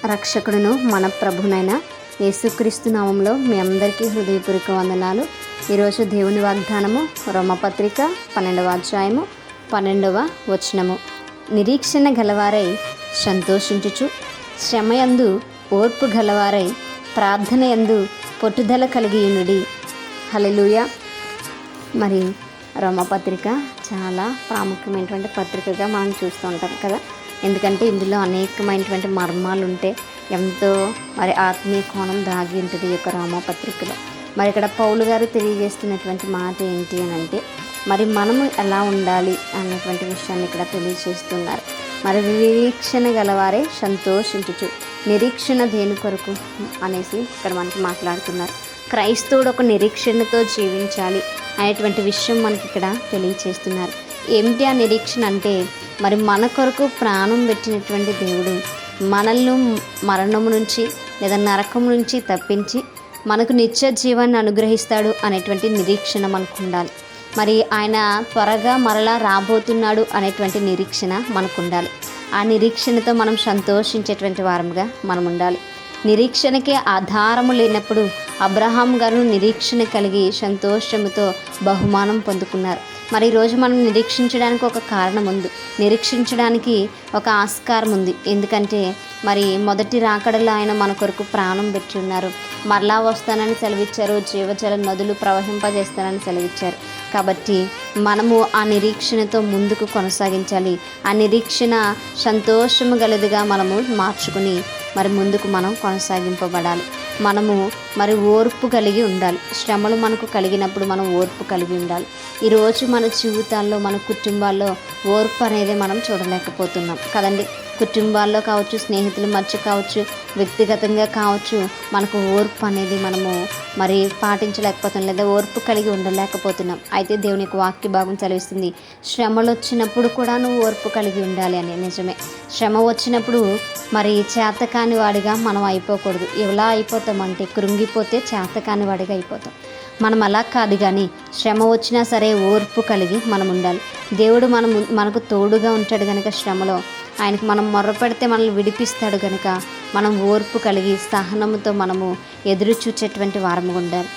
రక్షకుడును మన ప్రభునైన యేసుక్రీస్తు నామంలో మీ అందరికీ హృదయపూర్వక వందనాలు. ఈరోజు దేవుని వాగ్దానము రోమపత్రిక 12వ అధ్యాయము 12వ వచనము. నిరీక్షణ గలవారై సంతోషించుచు, శ్రమయందు ఓర్పు గలవారై ప్రార్థన యందు పట్టుదల కలిగియుండుడి. హల్లెలూయా. మరి రోమపత్రిక చాలా ప్రాముఖ్యమైనటువంటి పత్రికగా మనం చూస్తూ ఉంటాం కదా. ఎందుకంటే ఇందులో అనేకమైనటువంటి మర్మాలు ఉంటే ఎంతో మరి ఆత్మీయ కోణం దాగి ఉంటుంది ఈ యొక్క రోమపత్రికలో. మరి ఇక్కడ పౌలు గారు తెలియజేస్తున్నటువంటి మాట ఏంటి అని అంటే, మరి మనము ఎలా ఉండాలి అన్నటువంటి విషయాన్ని ఇక్కడ తెలియజేస్తున్నారు. మరి నిరీక్షణ గలవారే సంతోషించుచు. నిరీక్షణ దేని కొరకు అనేసి ఇక్కడ మనకి మాట్లాడుతున్నారు. క్రైస్తవుడు ఒక నిరీక్షణతో జీవించాలి అనేటువంటి విషయం మనకి ఇక్కడ తెలియచేస్తున్నారు. ఏమిటి ఆ నిరీక్షణ అంటే, మరి మన కొరకు ప్రాణం పెట్టినటువంటి దేవుడు మనల్ని మరణము నుంచి లేదా నరకం నుంచి తప్పించి మనకు నిత్య జీవాన్ని అనుగ్రహిస్తాడు అనేటువంటి నిరీక్షణ మనకు ఉండాలి. మరి ఆయన త్వరగా మరలా రాబోతున్నాడు అనేటువంటి నిరీక్షణ మనకు ఉండాలి. ఆ నిరీక్షణతో మనం సంతోషించేటువంటి వారముగా మనం ఉండాలి. నిరీక్షణకి ఆధారము లేనప్పుడు అబ్రహాం గారు నిరీక్షణ కలిగి సంతోషముతో బహుమానం పొందుకున్నారు. మరి ఈరోజు మనం నిరీక్షించడానికి ఒక కారణం ఉంది, నిరీక్షించడానికి ఒక ఆస్కారం ఉంది. ఎందుకంటే మరి మొదటి రాకడలో ఆయన మన కొరకు ప్రాణం పెట్టి ఉన్నారు. మరలా వస్తానని సెలవిచ్చారు, జీవజల నదులు ప్రవహింపజేస్తానని సెలవిచ్చారు. కాబట్టి మనము ఆ నిరీక్షణతో ముందుకు కొనసాగించాలి. ఆ నిరీక్షణ సంతోషము గలదిగా మనము మార్చుకుని మరి ముందుకు మనం కొనసాగింపబడాలి. మనము మరి ఓర్పు కలిగి ఉండాలి. శ్రమలు మనకు కలిగినప్పుడు మనం ఓర్పు కలిగి ఉండాలి. ఈరోజు మన జీవితాల్లో, మన కుటుంబాల్లో ఓర్పు అనేది మనం చూడలేకపోతున్నాం కదండి. కుటుంబాల్లో కావచ్చు, స్నేహితుల మధ్య కావచ్చు, వ్యక్తిగతంగా కావచ్చు, మనకు ఓర్పు అనేది మనము మరి పాటించలేకపోతున్నాం, లేదా ఓర్పు కలిగి ఉండలేకపోతున్నాం. అయితే దేవుని యొక్క వాక్య భాగం చదివిస్తుంది, శ్రమలు వచ్చినప్పుడు కూడా నువ్వు ఓర్పు కలిగి ఉండాలి అని. నిజమే, శ్రమ వచ్చినప్పుడు మరి చేతకాని వాడిగా మనం అయిపోకూడదు. ఎలా అయిపోతామంటే, కృంగిపోతే చేతకాని వాడిగా అయిపోతాం. మనం అలా కాదు, కానీ శ్రమ వచ్చినా సరే ఓర్పు కలిగి మనం ఉండాలి. దేవుడు మనకు తోడుగా ఉంటాడు కనుక, శ్రమలో ఆయనకు మనం మొర్రపెడితే మనల్ని విడిపిస్తాడు కనుక మనం ఓర్పు కలిగి సహనముతో మనము ఎదురు చూచేటువంటి వారముగా ఉండాలి.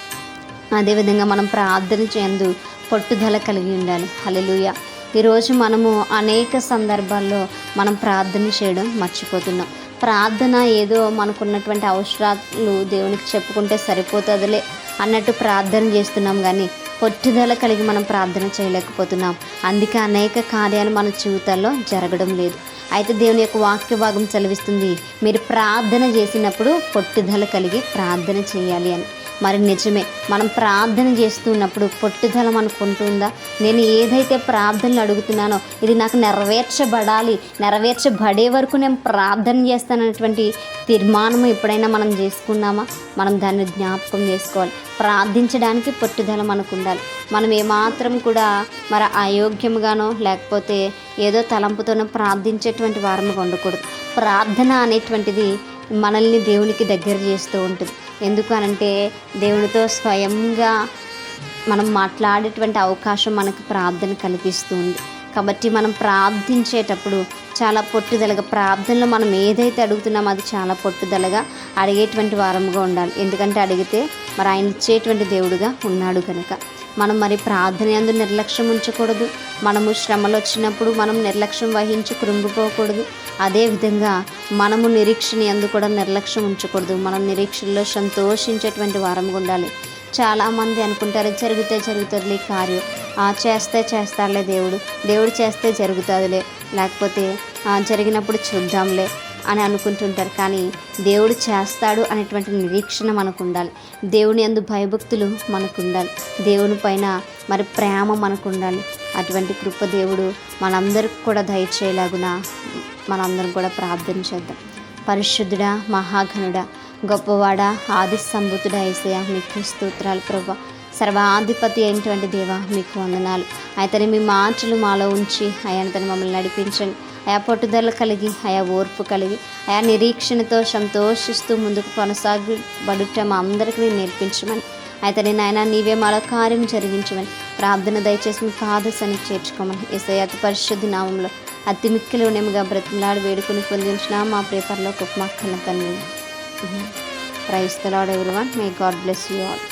అదేవిధంగా మనం ప్రార్థన చేయందు పట్టుదల కలిగి ఉండాలి. హల్లెలూయా. ఈరోజు మనము అనేక సందర్భాల్లో మనం ప్రార్థన చేయడం మర్చిపోతున్నాం. ప్రార్థన ఏదో మనకున్నటువంటి అవసరాలు దేవునికి చెప్పుకుంటే సరిపోతుందిలే అన్నట్టు ప్రార్థన చేస్తున్నాం, కానీ పట్టుదల కలిగి మనం ప్రార్థన చేయలేకపోతున్నాం. అందుకే అనేక కార్యాలు మన జీవితాల్లో జరగడం లేదు. అయితే దేవుని యొక్క వాక్య భాగం చదివిస్తుంది, మీరు ప్రార్థన చేసినప్పుడు పట్టుదల కలిగి ప్రార్థన చేయాలి అని. మరి నిజమే, మనం ప్రార్థన చేస్తున్నప్పుడు పట్టుదల మనకు ఉంటుందా? నేను ఏదైతే ప్రార్థనలు అడుగుతున్నానో ఇది నాకు నెరవేర్చబడే వరకు నేను ప్రార్థన చేస్తానన్నటువంటి తీర్మానం ఎప్పుడైనా మనం చేసుకున్నామా? మనం దాన్ని జ్ఞాపకం చేసుకోవాలి. ప్రార్థించడానికి పట్టుదల మనకు ఉండాలి. మనం ఏమాత్రం కూడా మరి అయోగ్యముగానో లేకపోతే ఏదో తలంపుతోనో ప్రార్థించేటువంటి వారముగా ఉండకూడదు. ప్రార్థన అనేటువంటిది మనల్ని దేవునికి దగ్గర చేస్తూ ఉంటుంది. ఎందుకు అనంటే, దేవునితో స్వయంగా మనం మాట్లాడేటువంటి అవకాశం మనకు ప్రార్థన కల్పిస్తూ ఉంది. కాబట్టి మనం ప్రార్థించేటప్పుడు చాలా పట్టుదలగా, ప్రార్థనలో మనం ఏదైతే అడుగుతున్నామో అది చాలా పట్టుదలగా అడిగేటువంటి వారముగా ఉండాలి. ఎందుకంటే అడిగితే మరి ఆయన ఇచ్చేటువంటి దేవుడుగా ఉన్నాడు కనుక మనం మరి ప్రార్థన యందు నిర్లక్ష్యం ఉంచకూడదు. మనము శ్రమలు వచ్చినప్పుడు మనం నిర్లక్ష్యం వహించి కృంగిపోకూడదు. అదేవిధంగా మనము నిరీక్షణ యందు కూడా నిర్లక్ష్యం ఉంచకూడదు. మనం నిరీక్షణలో సంతోషించేటువంటి వారముగా ఉండాలి. చాలామంది అనుకుంటారు, జరుగుతుందిలే కార్యం, చేస్తాడులే దేవుడు చేస్తే జరుగుతుందిలే, లేకపోతే జరిగినప్పుడు చూద్దాంలే అని అనుకుంటుంటారు. కానీ దేవుడు చేస్తాడు అనేటువంటి నిరీక్షణ మనకు ఉండాలి. దేవుని యందు భయభక్తులు మనకు ఉండాలి. దేవుని పైన మరి ప్రేమ మనకు ఉండాలి. అటువంటి కృప దేవుడు మనందరికి కూడా దయచేయలాగున మనందరం కూడా ప్రార్థన చేద్దాం. పరిశుద్ధుడా, మహాఘనుడా, గొప్పవాడా, ఆది సంభూతుడా యేసయ్య, మీకు స్తోత్రాలు ప్రభువా. సర్వాధిపతి అయినటువంటి దేవా, మీకు వందనాలు. అయితే మీ మాటలు మాలో ఉంచి అయ్యాను మమ్మల్ని నడిపించండి. ఆయా పట్టుదల కలిగి, ఆయా ఓర్పు కలిగి, ఆయా నిరీక్షణతో సంతోషిస్తూ ముందుకు కొనసాగబడుట మా అందరికీ నేర్పించమని. అయితే నాయన నీవే మాలో కార్యం జరిగించమని ప్రార్థన దయచేసి మీ పాద సన్నిధికి చేర్చుకోమని యేసయ్య అతి పరిశుద్ధ నామంలో అతి మిక్కిలి వినయముగా బ్రతిమలాడి వేడుకొని పొందించిన మా ప్రియ పరలోకపు మా కన్న తండ్రి. Praise the Lord everyone. May God bless you all.